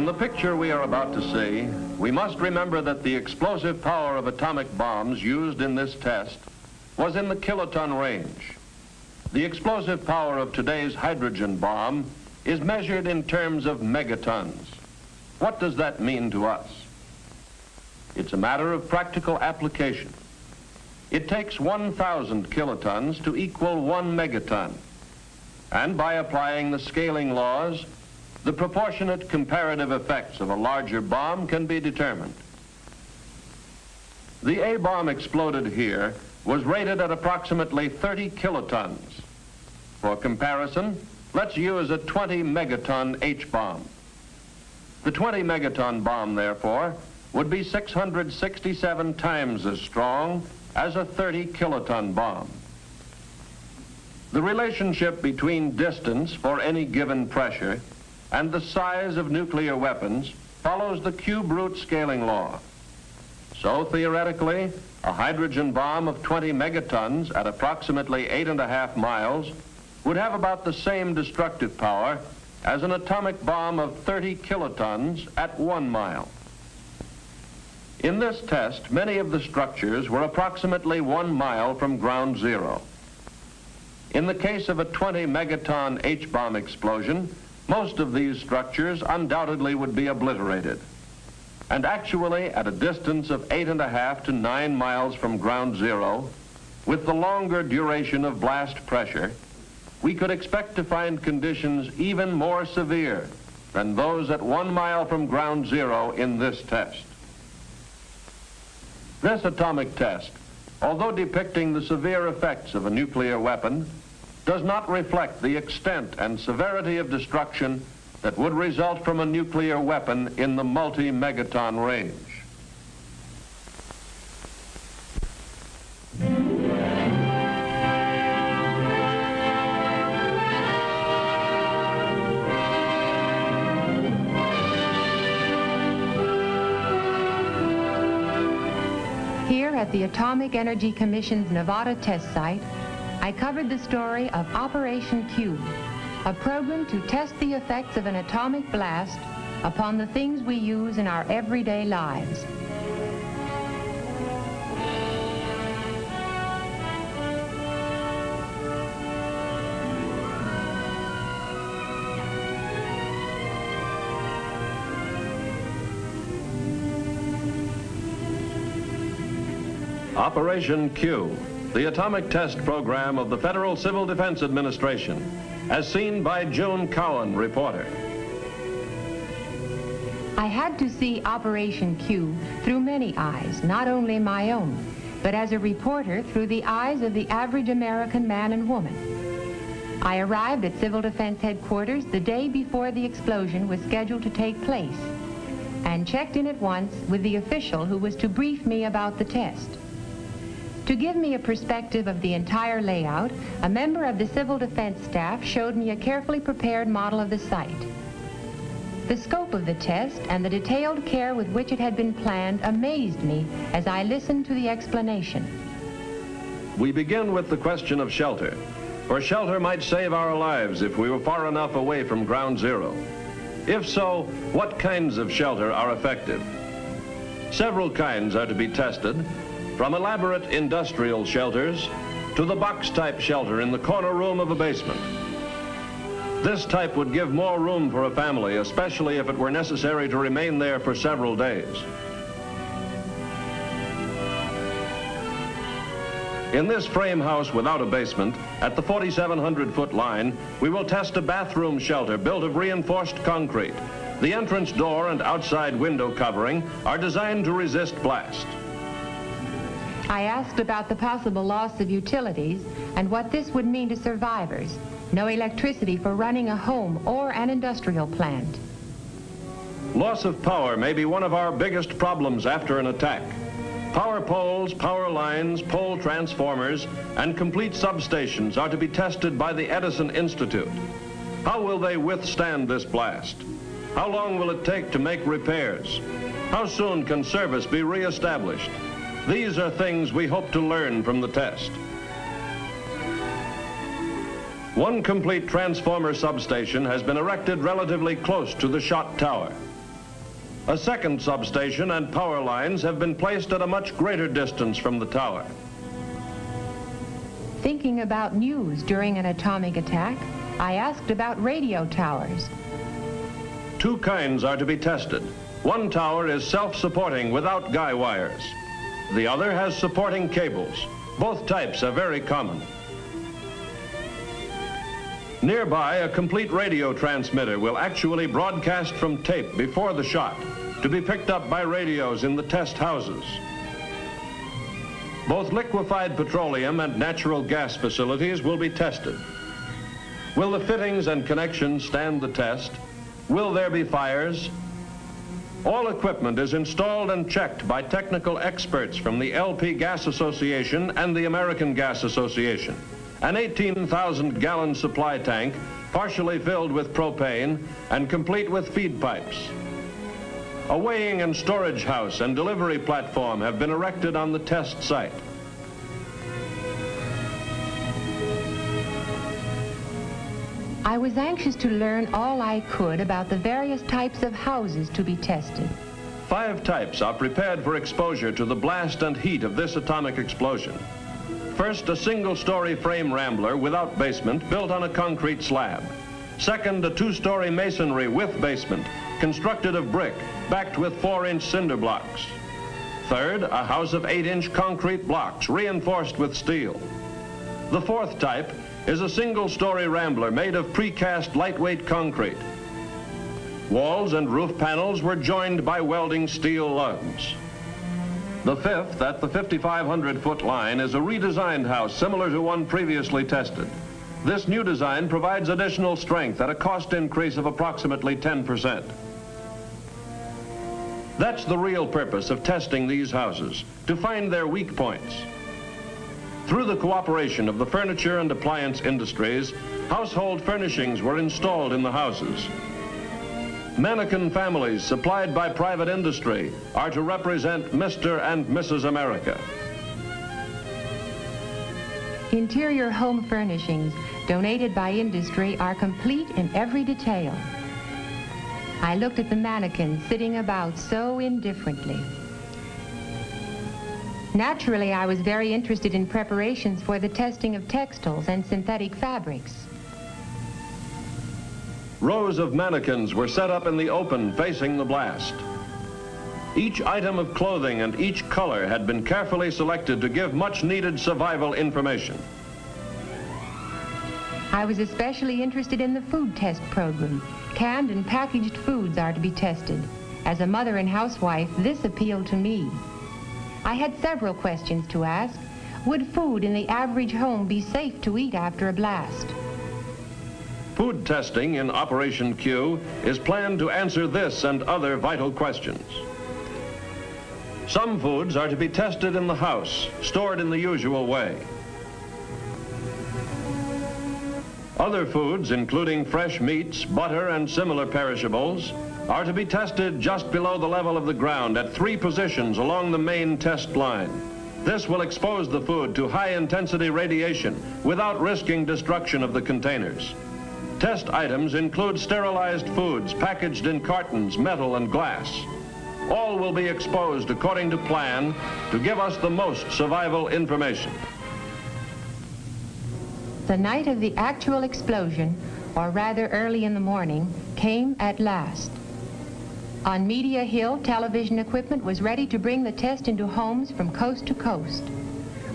In the picture we are about to see, we must remember that the explosive power of atomic bombs used in this test was in the kiloton range. The explosive power of today's hydrogen bomb is measured in terms of megatons. What does that mean to us? It's a matter of practical application. It takes 1,000 kilotons to equal 1 megaton. And by applying the scaling laws, the proportionate comparative effects of a larger bomb can be determined. The A bomb exploded here was rated at approximately 30 kilotons. For comparison, let's use a 20 megaton H bomb. The 20 megaton bomb, therefore, would be 667 times as strong as a 30 kiloton bomb. The relationship between distance for any given pressure and the size of nuclear weapons follows the cube root scaling law. So theoretically, a hydrogen bomb of 20 megatons at approximately 8.5 miles would have about the same destructive power as an atomic bomb of 30 kilotons at 1 mile. In this test, many of the structures were approximately 1 mile from ground zero. In the case of a 20 megaton H-bomb explosion, most of these structures undoubtedly would be obliterated. And actually, at a distance of 8.5 to 9 miles from ground zero, with the longer duration of blast pressure, we could expect to find conditions even more severe than those at 1 mile from ground zero in this test. This atomic test, although depicting the severe effects of a nuclear weapon, does not reflect the extent and severity of destruction that would result from a nuclear weapon in the multi-megaton range. Here at the Atomic Energy Commission's Nevada test site, I covered the story of Operation Q, a program to test the effects of an atomic blast upon the things we use in our everyday lives. Operation Q, the atomic test program of the Federal Civil Defense Administration, as seen by June Cowan, reporter. I had to see Operation Q through many eyes, not only my own, but as a reporter through the eyes of the average American man and woman. I arrived at Civil Defense Headquarters the day before the explosion was scheduled to take place, and checked in at once with the official who was to brief me about the test. To give me a perspective of the entire layout, a member of the Civil Defense staff showed me a carefully prepared model of the site. The scope of the test and the detailed care with which it had been planned amazed me as I listened to the explanation. We begin with the question of shelter, for shelter might save our lives if we were far enough away from ground zero. If so, what kinds of shelter are effective? Several kinds are to be tested, from elaborate industrial shelters to the box-type shelter in the corner room of a basement. This type would give more room for a family, especially if it were necessary to remain there for several days. In this frame house without a basement, at the 4,700-foot line, we will test a bathroom shelter built of reinforced concrete. The entrance door and outside window covering are designed to resist blast. I asked about the possible loss of utilities and what this would mean to survivors. No electricity for running a home or an industrial plant. Loss of power may be one of our biggest problems after an attack. Power poles, power lines, pole transformers, and complete substations are to be tested by the Edison Institute. How will they withstand this blast? How long will it take to make repairs? How soon can service be reestablished? These are things we hope to learn from the test. One complete transformer substation has been erected relatively close to the shot tower. A second substation and power lines have been placed at a much greater distance from the tower. Thinking about news during an atomic attack, I asked about radio towers. Two kinds are to be tested. One tower is self-supporting without guy wires. The other has supporting cables. Both types are very common. Nearby, a complete radio transmitter will actually broadcast from tape before the shot to be picked up by radios in the test houses. Both liquefied petroleum and natural gas facilities will be tested. Will the fittings and connections stand the test? Will there be fires? All equipment is installed and checked by technical experts from the LP Gas Association and the American Gas Association. An 18,000-gallon supply tank, partially filled with propane and complete with feed pipes. A weighing and storage house and delivery platform have been erected on the test site. I was anxious to learn all I could about the various types of houses to be tested. 5 types are prepared for exposure to the blast and heat of this atomic explosion. First, a single-story frame rambler without basement built on a concrete slab. Second, a 2-story masonry with basement constructed of brick backed with 4-inch cinder blocks. Third, a house of 8-inch concrete blocks reinforced with steel. The 4th type is a single-story rambler made of precast lightweight concrete. Walls and roof panels were joined by welding steel lugs. The 5th, at the 5,500-foot line, is a redesigned house similar to one previously tested. This new design provides additional strength at a cost increase of approximately 10%. That's the real purpose of testing these houses, to find their weak points. Through the cooperation of the furniture and appliance industries, household furnishings were installed in the houses. Mannequin families supplied by private industry are to represent Mr. and Mrs. America. Interior home furnishings donated by industry are complete in every detail. I looked at the mannequins sitting about so indifferently. Naturally, I was very interested in preparations for the testing of textiles and synthetic fabrics. Rows of mannequins were set up in the open facing the blast. Each item of clothing and each color had been carefully selected to give much needed survival information. I was especially interested in the food test program. Canned and packaged foods are to be tested. As a mother and housewife, this appealed to me. I had several questions to ask. Would food in the average home be safe to eat after a blast? Food testing in Operation Q is planned to answer this and other vital questions. Some foods are to be tested in the house, stored in the usual way. Other foods, including fresh meats, butter, and similar perishables, are to be tested just below the level of the ground at 3 positions along the main test line. This will expose the food to high-intensity radiation without risking destruction of the containers. Test items include sterilized foods packaged in cartons, metal, and glass. All will be exposed according to plan to give us the most survival information. The night of the actual explosion, or rather early in the morning, came at last. On Media Hill, television equipment was ready to bring the test into homes from coast to coast.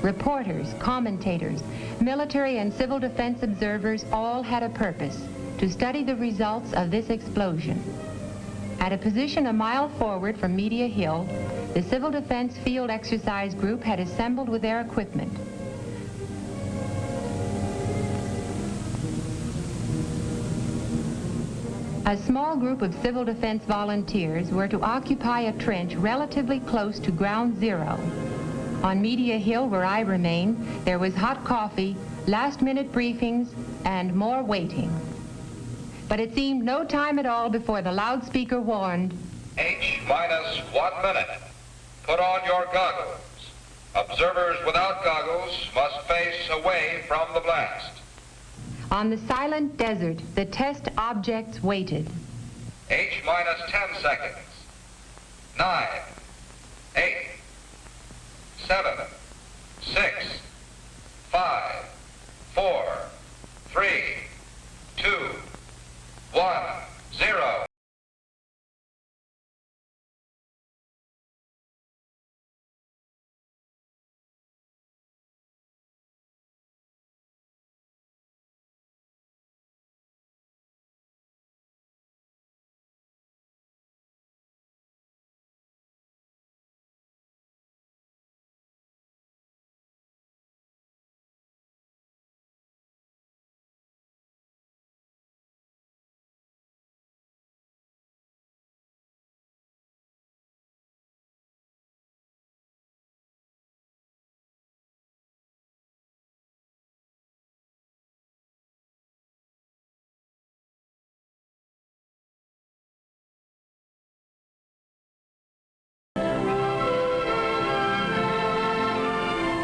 Reporters, commentators, military and civil defense observers all had a purpose: to study the results of this explosion. At a position a mile forward from Media Hill, the Civil Defense Field Exercise Group had assembled with their equipment. A small group of civil defense volunteers were to occupy a trench relatively close to ground zero. On Media Hill, where I remained, there was hot coffee, last-minute briefings, and more waiting. But it seemed no time at all before the loudspeaker warned, H-minus 1 minute. Put on your goggles. Observers without goggles must face away from the blast. On the silent desert, the test objects waited. H-minus 10 seconds. 9, 8, 7, 6, 5, 4, 3, 2, 1, 0.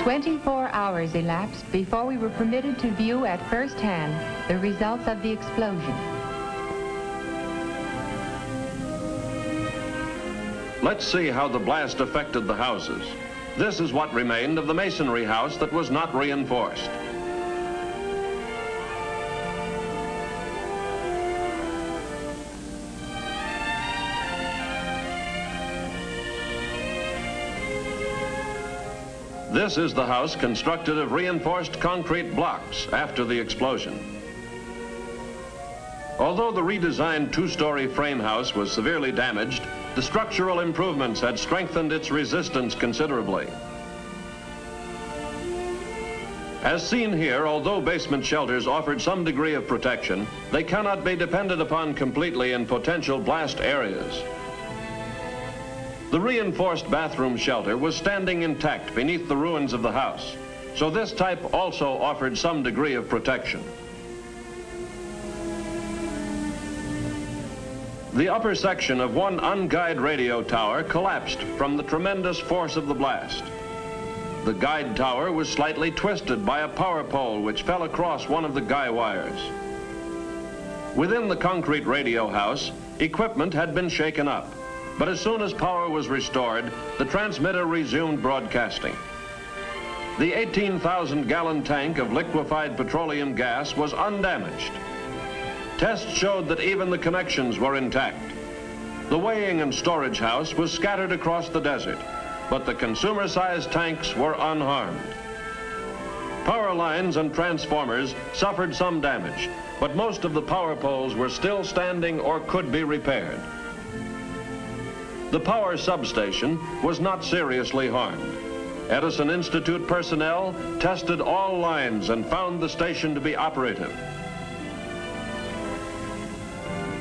"24 hours elapsed before we were permitted to view at first hand the results of the explosion. Let's see how the blast affected the houses. This is what remained of the masonry house that was not reinforced. This is the house constructed of reinforced concrete blocks after the explosion. Although the redesigned two-story frame house was severely damaged, the structural improvements had strengthened its resistance considerably. As seen here, although basement shelters offered some degree of protection, they cannot be depended upon completely in potential blast areas. The reinforced bathroom shelter was standing intact beneath the ruins of the house, so this type also offered some degree of protection. The upper section of one unguide radio tower collapsed from the tremendous force of the blast. The guide tower was slightly twisted by a power pole which fell across one of the guy wires. Within the concrete radio house, equipment had been shaken up. But as soon as power was restored, the transmitter resumed broadcasting. The 18,000-gallon tank of liquefied petroleum gas was undamaged. Tests showed that even the connections were intact. The weighing and storage house was scattered across the desert, but the consumer-sized tanks were unharmed. Power lines and transformers suffered some damage, but most of the power poles were still standing or could be repaired. The power substation was not seriously harmed. Edison Institute personnel tested all lines and found the station to be operative.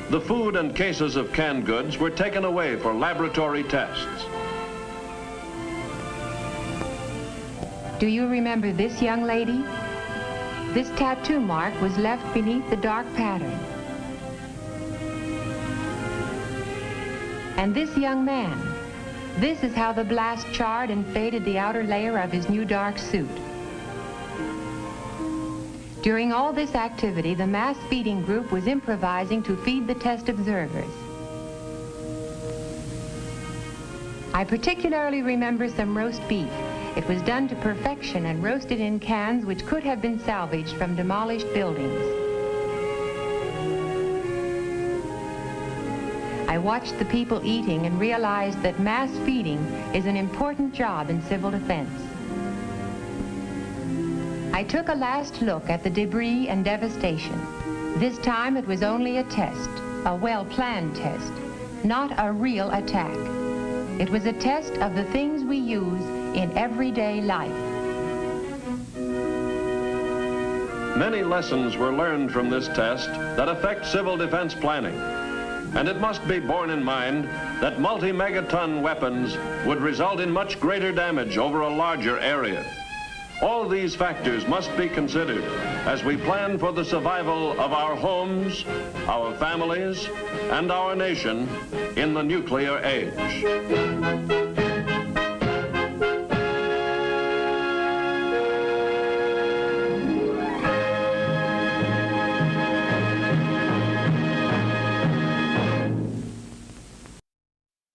The food and cases of canned goods were taken away for laboratory tests. Do you remember this young lady? This tattoo mark was left beneath the dark pattern. And this young man, this is how the blast charred and faded the outer layer of his new dark suit. During all this activity, the mass feeding group was improvising to feed the test observers. I particularly remember some roast beef. It was done to perfection and roasted in cans which could have been salvaged from demolished buildings. I watched the people eating and realized that mass feeding is an important job in civil defense. I took a last look at the debris and devastation. This time it was only a test, a well-planned test, not a real attack. It was a test of the things we use in everyday life. Many lessons were learned from this test that affect civil defense planning. And it must be borne in mind that multi-megaton weapons would result in much greater damage over a larger area. All these factors must be considered as we plan for the survival of our homes, our families, and our nation in the nuclear age.